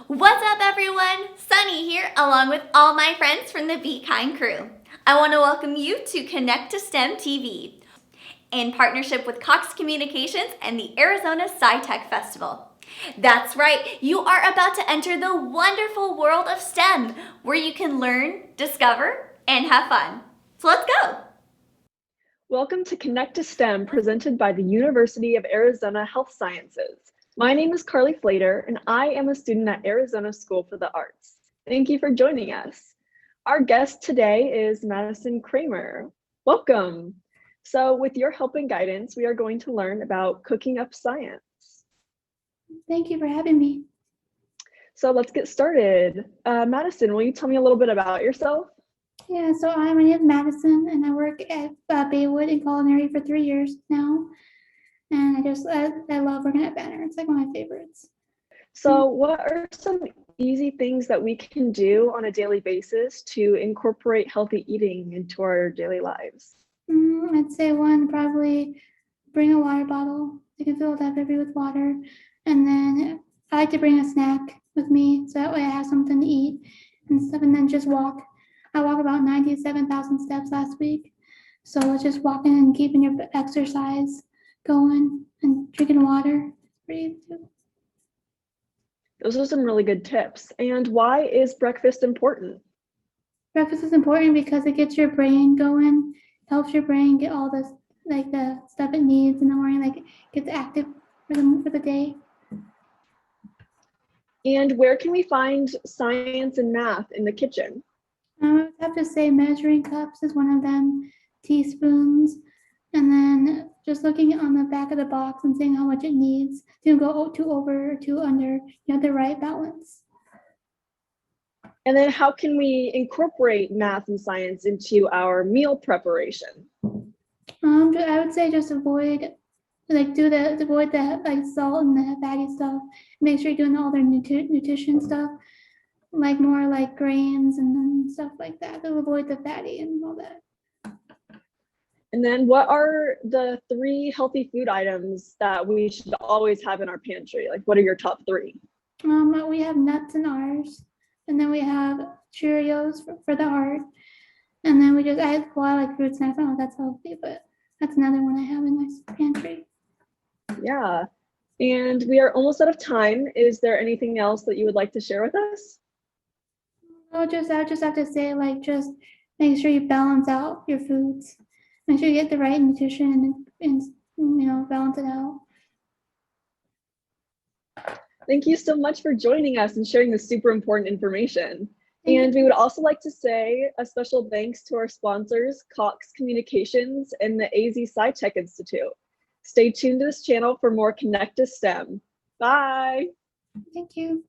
What's up, everyone? Sunny here, along with all my friends from the Be Kind crew. I want to welcome you to Connect2STEM TV in partnership with Cox Communications and the Arizona SciTech Festival. That's right, you are about to enter the wonderful world of STEM, where you can learn, discover, and have fun. So let's go! Welcome to Connect2STEM, presented by the University of Arizona Health Sciences. My name is Carly Flater, and I am a student at Arizona School for the Arts. Thank you for joining us. Our guest today is Madison Kramer. Welcome. So with your help and guidance, we are going to learn about cooking up science. Thank you for having me. So let's get started. Madison, will you tell me a little bit about yourself? Yeah, so my name is Madison, and I work at Baywood in culinary for 3 years now. And I love working at Banner. It's like one of my favorites. So what are some easy things that we can do on a daily basis to incorporate healthy eating into our daily lives? I'd say one, probably bring a water bottle. You can fill it up every with water. And then I like to bring a snack with me, so that way I have something to eat and stuff, and then just walk. I walked about 97,000 steps last week. So it's just walking and keeping your exercise going and drinking water. Pretty easy too. Those are some really good tips. And why is breakfast important? Breakfast is important because it gets your brain going, helps your brain get all this, like the stuff it needs in the morning, like it gets active for the day. And where can we find science and math in the kitchen? I would have to say measuring cups is one of them, teaspoons, and then just looking on the back of the box and seeing how much it needs to go 2 over or 2 under, the right balance. And then how can we incorporate math and science into our meal preparation? I would say just avoid the like salt and the fatty stuff. Make sure you're doing all their nutrition stuff, like more like grains and stuff like that. To avoid the fatty and all that. And then what are the 3 healthy food items that we should always have in our pantry? Like, what are your top 3? We have nuts in ours, and then we have Cheerios for the heart, and then I like fruit snacks. I don't know if that's healthy, but that's another one I have in my pantry. Yeah. And we are almost out of time. Is there anything else that you would like to share with us? I just have to say, like, just make sure you balance out your foods. Make sure you get the right nutrition and balance it out. Thank you so much for joining us and sharing this super important information. And we would also like to say a special thanks to our sponsors, Cox Communications and the SciTech Institute. Stay tuned to this channel for more Connect2STEM. Bye. Thank you.